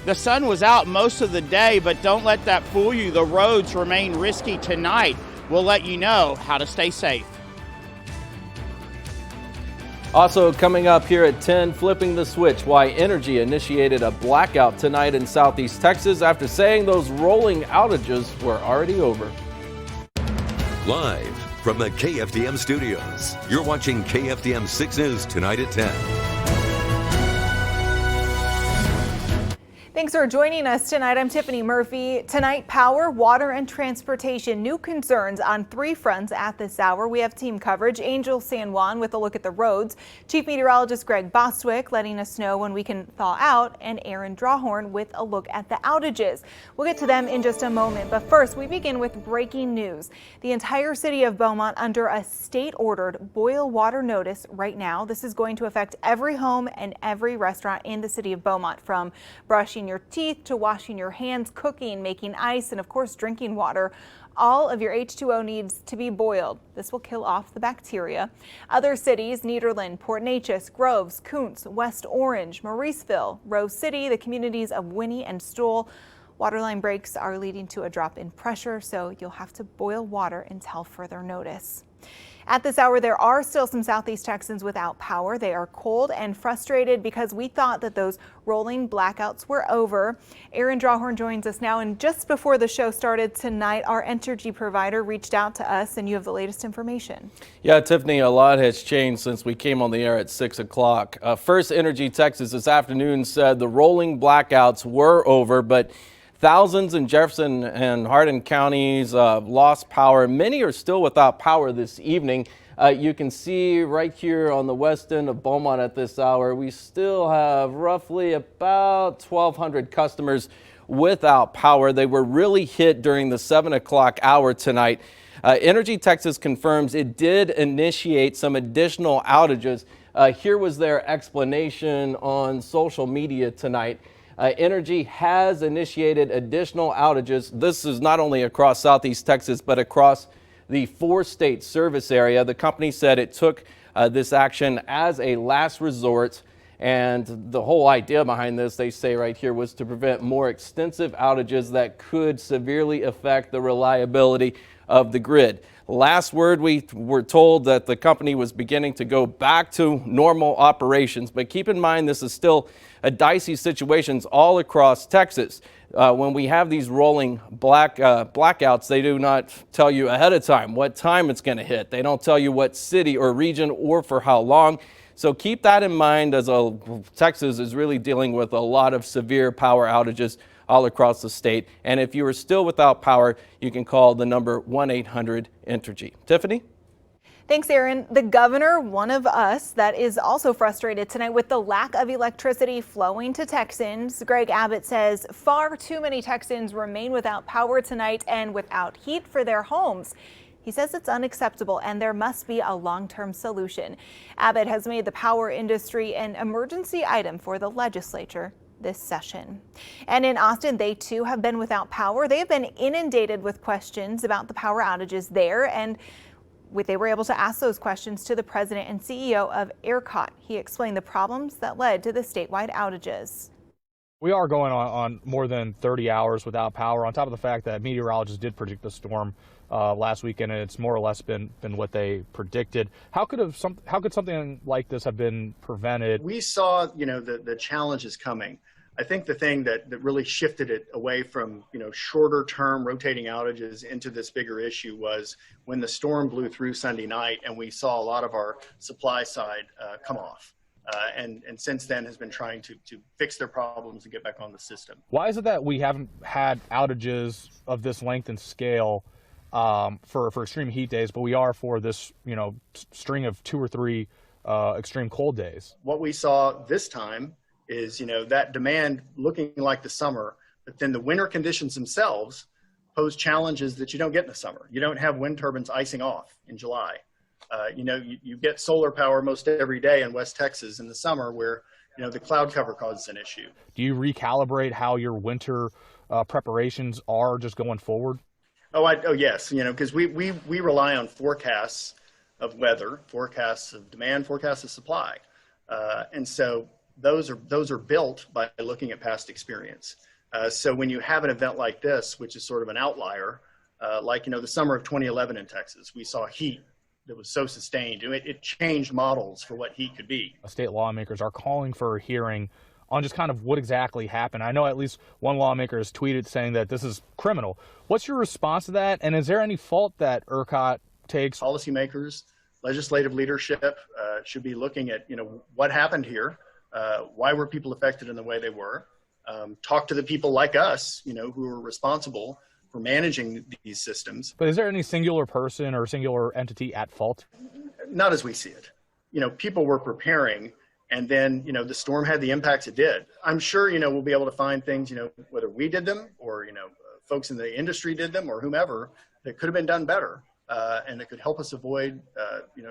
The sun was out most of the day, but don't let that fool you. The roads remain risky tonight. We'll let you know how to stay safe. Also coming up here at 10, flipping the switch, why Entergy initiated a blackout tonight in Southeast Texas after saying those rolling outages were already over. Live from the KFDM studios, you're watching KFDM 6 News tonight at 10. Thanks for joining us tonight. I'm Tiffany Murphy. Tonight, power, water, and transportation. New concerns on 3 fronts at this hour. We have team coverage. Angel San Juan with a look at the roads. Chief Meteorologist Greg Bostwick letting us know when we can thaw out. And Aaron Drawhorn with a look at the outages. We'll get to them in just a moment. But first, we begin with breaking news. The entire city of Beaumont under a state-ordered boil water notice right now. This is going to affect every home and every restaurant in the city of Beaumont, from brushing your teeth to washing your hands, cooking, making ice, and of course drinking water. All of your H2O needs to be boiled. This will kill off the bacteria. Other cities: Nederland, Port Neches, Groves, Kuntz, West Orange, Mauriceville, Rose City, the communities of Winnie and Stoll. Waterline breaks are leading to a drop in pressure, so you'll have to boil water until further notice. At this hour, there are still some Southeast Texans without power. They are cold and frustrated because we thought that those rolling blackouts were over. Aaron Drawhorn joins us now, and just before the show started tonight, our Entergy provider reached out to us, and you have the latest information. Yeah, Tiffany, a lot has changed since we came on the air at 6 o'clock. First Entergy Texas this afternoon said the rolling blackouts were over, but thousands in Jefferson and Hardin counties lost power. Many are still without power this evening. You can see right here on the west end of Beaumont at this hour, we still have roughly about 1,200 customers without power. They were really hit during the 7 o'clock hour tonight. Entergy Texas confirms it did initiate some additional outages. Here was their explanation on social media tonight. Entergy has initiated additional outages. This is not only across Southeast Texas, but across the 4-state service area. The company said it took this action as a last resort. And the whole idea behind this, they say right here, was to prevent more extensive outages that could severely affect the reliability of the grid. Last word, we were told that the company was beginning to go back to normal operations. But keep in mind, this is still a dicey situations all across Texas. When we have these rolling blackouts, they do not tell you ahead of time what time it's going to hit. They don't tell you what city or region or for how long. So keep that in mind, as Texas is really dealing with a lot of severe power outages all across the state. And if you are still without power, you can call the number 1-800-ENTERGY. Tiffany? Thanks, Aaron. The governor, one of us, that is also frustrated tonight with the lack of electricity flowing to Texans. Greg Abbott says far too many Texans remain without power tonight and without heat for their homes. He says it's unacceptable and there must be a long-term solution. Abbott has made the power industry an emergency item for the legislature this session. And in Austin, they too have been without power. They have been inundated with questions about the power outages there, and they were able to ask those questions to the president and CEO of ERCOT. He explained the problems that led to the statewide outages. We are going on more than 30 hours without power, on top of the fact that meteorologists did predict the storm last weekend, and it's more or less been what they predicted. How could something like this have been prevented? We saw, the challenges coming. I think the thing that really shifted it away from, shorter term rotating outages into this bigger issue was when the storm blew through Sunday night and we saw a lot of our supply side come off. And since then has been trying to fix their problems and get back on the system. Why is it that we haven't had outages of this length and scale for extreme heat days, but we are for this, string of 2 or 3 extreme cold days? What we saw this time is, that demand looking like the summer, but then the winter conditions themselves pose challenges that you don't get in the summer. You don't have wind turbines icing off in July. You get solar power most every day in West Texas in the summer where, the cloud cover causes an issue. Do you recalibrate how your winter preparations are just going forward? Oh yes, because we rely on forecasts of weather, forecasts of demand, forecasts of supply. And so those are built by looking at past experience. So when you have an event like this, which is sort of an outlier, like, the summer of 2011 in Texas, we saw heat that was so sustained. It changed models for what heat could be. State lawmakers are calling for a hearing on just kind of what exactly happened. I know at least one lawmaker has tweeted saying that this is criminal. What's your response to that? And is there any fault that ERCOT takes? Policymakers, legislative leadership should be looking at, what happened here, why were people affected in the way they were, talk to the people like us, who are responsible for managing these systems. But is there any singular person or singular entity at fault? Not as we see it. People were preparing, and then, the storm had the impacts it did. I'm sure, we'll be able to find things, whether we did them or, folks in the industry did them or whomever, that could have been done better, and that could help us avoid,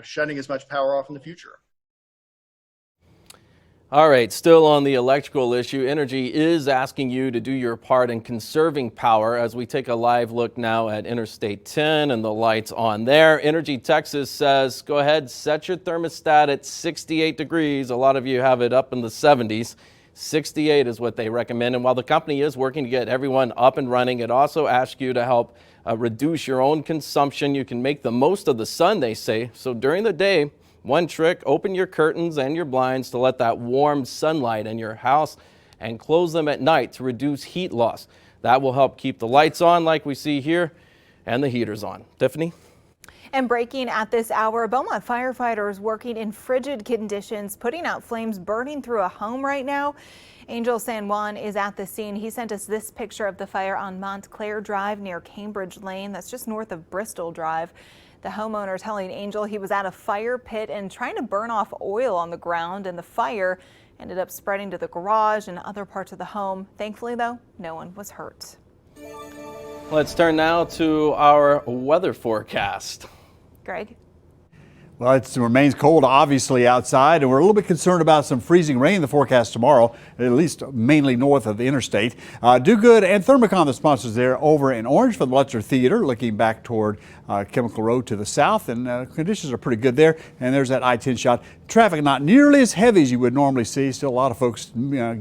shutting as much power off in the future. All right, still on the electrical issue, Entergy is asking you to do your part in conserving power as we take a live look now at Interstate 10 and the lights on there. Entergy Texas says, go ahead, set your thermostat at 68 degrees. A lot of you have it up in the 70s. 68 is what they recommend. And while the company is working to get everyone up and running, it also asks you to help reduce your own consumption. You can make the most of the sun, they say. So during the day, one trick, open your curtains and your blinds to let that warm sunlight in your house and close them at night to reduce heat loss. That will help keep the lights on like we see here and the heaters on. Tiffany? And breaking at this hour, Beaumont firefighters working in frigid conditions, putting out flames burning through a home right now. Angel San Juan is at the scene. He sent us this picture of the fire on Montclair Drive near Cambridge Lane. That's just north of Bristol Drive. The homeowner telling Angel he was at a fire pit and trying to burn off oil on the ground, and the fire ended up spreading to the garage and other parts of the home. Thankfully, though, no one was hurt. Let's turn now to our weather forecast. Greg? Well, it remains cold, obviously, outside, and we're a little bit concerned about some freezing rain in the forecast tomorrow, at least mainly north of the interstate. Do Good and Thermocom, the sponsors there, over in Orange for the Lutzer Theater, looking back toward Chemical Road to the south, and conditions are pretty good there. And there's that I-10 shot. Traffic not nearly as heavy as you would normally see. Still a lot of folks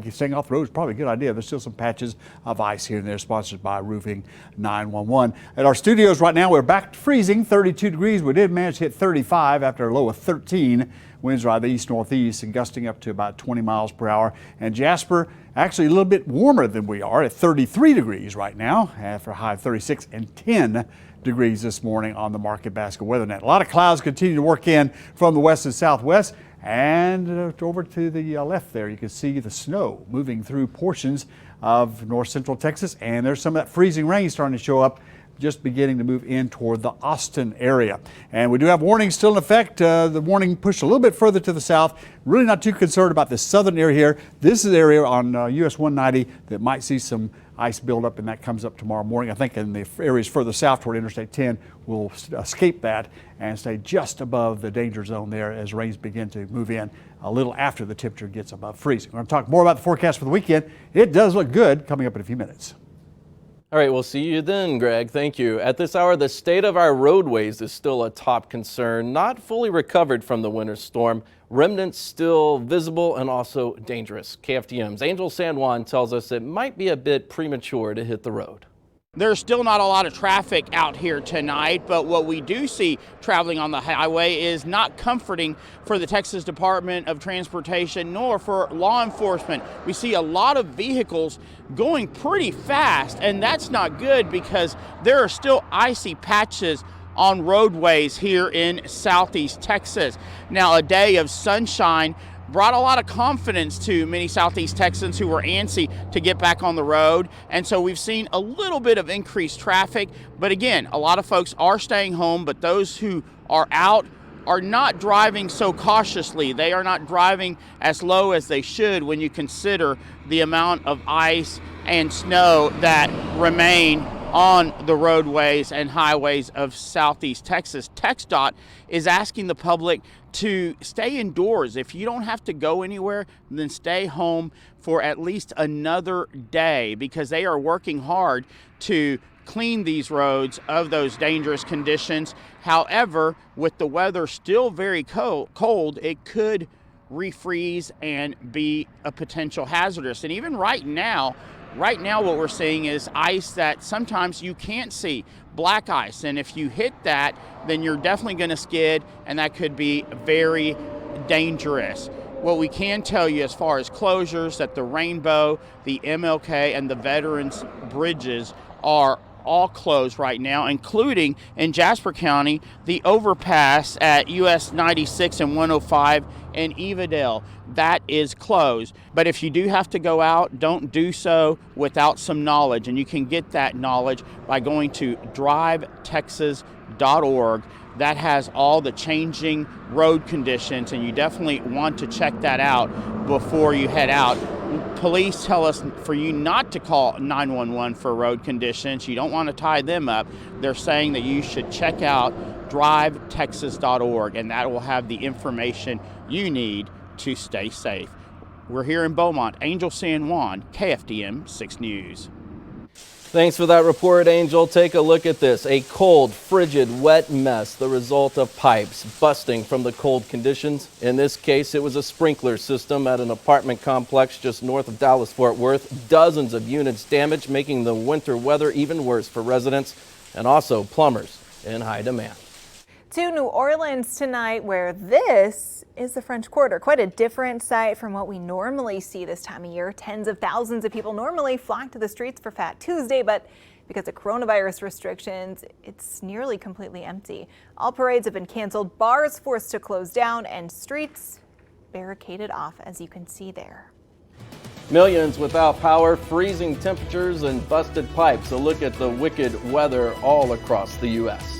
staying off the road is probably a good idea. There's still some patches of ice here and there, sponsored by Roofing 911. At our studios right now, we're back to freezing, 32 degrees. We did manage to hit 35 after a low of 13. Winds are out of the east-northeast and gusting up to about 20 miles per hour. And Jasper, actually a little bit warmer than we are at 33 degrees right now, after a high of 36 and 10 degrees this morning on the Market Basket Weather Net. A lot of clouds continue to work in from the west and southwest. And over to the left there, you can see the snow moving through portions of north central Texas. And there's some of that freezing rain starting to show up, just beginning to move in toward the Austin area. And we do have warnings still in effect. The warning pushed a little bit further to the south. Really not too concerned about this southern area here. This is the area on US 190 that might see some ice buildup, and that comes up tomorrow morning. I think in the areas further south toward Interstate 10 will escape that and stay just above the danger zone there as rains begin to move in a little after the temperature gets above freezing. We're going to talk more about the forecast for the weekend. It does look good coming up in a few minutes. All right, we'll see you then, Greg. Thank you. At this hour, the state of our roadways is still a top concern. Not fully recovered from the winter storm. Remnants still visible and also dangerous. KFDM's Angel San Juan tells us it might be a bit premature to hit the road. There's still not a lot of traffic out here tonight, but what we do see traveling on the highway is not comforting for the Texas Department of Transportation nor for law enforcement. We see a lot of vehicles going pretty fast, and that's not good because there are still icy patches on roadways here in southeast Texas. Now, a day of sunshine brought a lot of confidence to many southeast Texans who were antsy to get back on the road. And so we've seen a little bit of increased traffic. But again, a lot of folks are staying home, but those who are out are not driving so cautiously. They are not driving as low as they should when you consider the amount of ice and snow that remain on the roadways and highways of southeast Texas. TxDOT is asking the public to stay indoors. If you don't have to go anywhere, then stay home for at least another day because they are working hard to clean these roads of those dangerous conditions. However, with the weather still very cold, it could refreeze and be a potential hazardous. And even right now what we're seeing is ice that sometimes you can't see, black ice. And if you hit that, then you're definitely going to skid, and that could be very dangerous. What we can tell you as far as closures, that the Rainbow, the MLK, and the Veterans bridges are all closed right now, including in Jasper County, the overpass at US 96 and 105 in Evadale. That is closed. But if you do have to go out, don't do so without some knowledge. And you can get that knowledge by going to drivetexas.org. That has all the changing road conditions, and you definitely want to check that out before you head out. Police tell us for you not to call 911 for road conditions. You don't want to tie them up. They're saying that you should check out drivetexas.org, and that will have the information you need to stay safe. We're here in Beaumont. Angel San Juan, KFDM 6 News. Thanks for that report, Angel. Take a look at this. A cold, frigid, wet mess, the result of pipes busting from the cold conditions. In this case, it was a sprinkler system at an apartment complex just north of Dallas-Fort Worth. Dozens of units damaged, making the winter weather even worse for residents and also plumbers in high demand. To New Orleans tonight, where this is the French Quarter. Quite a different sight from what we normally see this time of year. Tens of thousands of people normally flock to the streets for Fat Tuesday, but because of coronavirus restrictions, it's nearly completely empty. All parades have been canceled, bars forced to close down, and streets barricaded off, as you can see there. Millions without power, freezing temperatures, and busted pipes. A look at the wicked weather all across the U.S.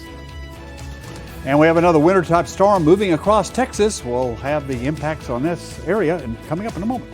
And we have another winter-type storm moving across Texas. We'll have the impacts on this area and coming up in a moment.